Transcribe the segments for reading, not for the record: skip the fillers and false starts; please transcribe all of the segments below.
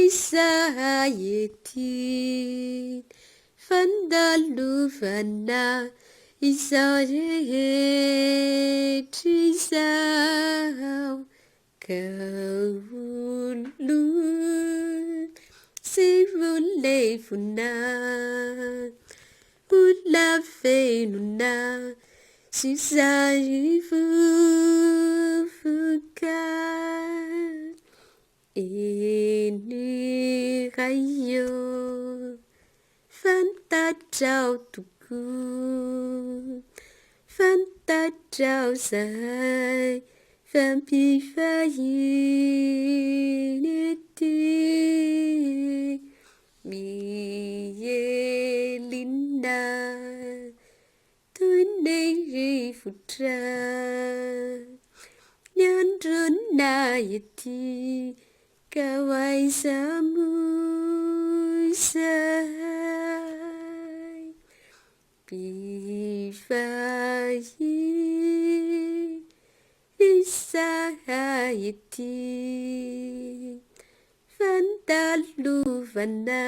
izahay fandalovana izay rehetra izao kaolo sy volevona bola velona sy izay vovoka eny raio fantatrao tokoa fantatrao zay fampivahiny ity mielina toy ny rivotra ny androna ety ka hoaiza izay Mpivahiny izahay ety fandalovana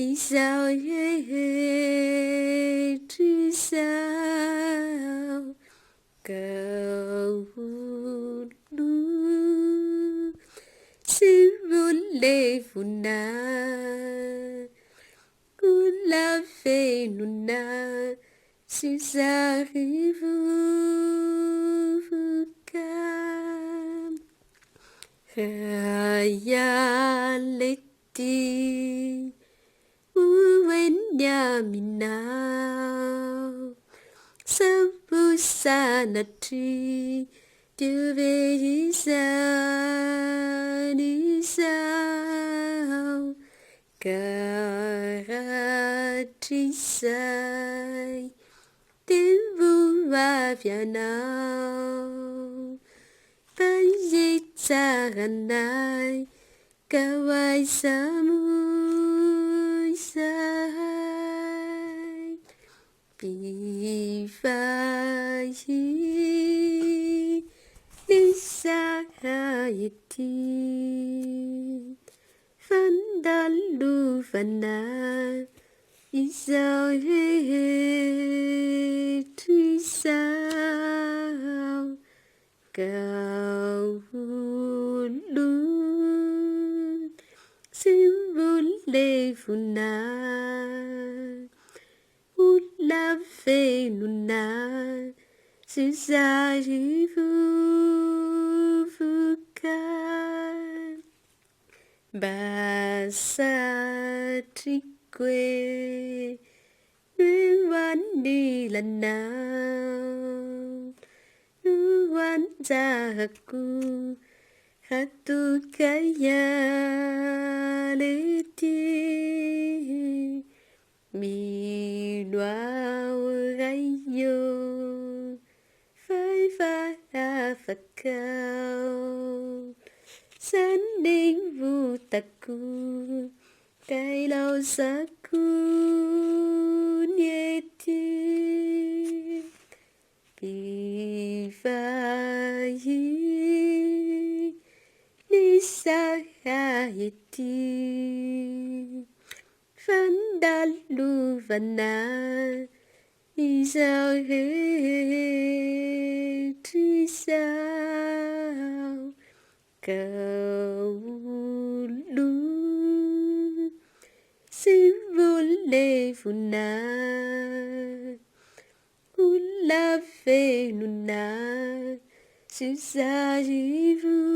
izay rehetra izao kaolo sy volevona bola velona sy izay vovoka alety humaine aminao sambosanatry diove izany izao karatry izay temboavy anao fahetsaranay ka hoaiza izay Mpivahiny izahay ety fandalovana izay rehetra izao kaolo sy volevona bola velona sy izay vovoka basatrikoe nuanilanao nuanjahako hatukayaleti minuau rayo faivafakau saning vutaku kailau saku nieti Mpivahiny izahay ety fandalovana izay rehetra izao kaolo sy volevona bola velona sy izay vovoka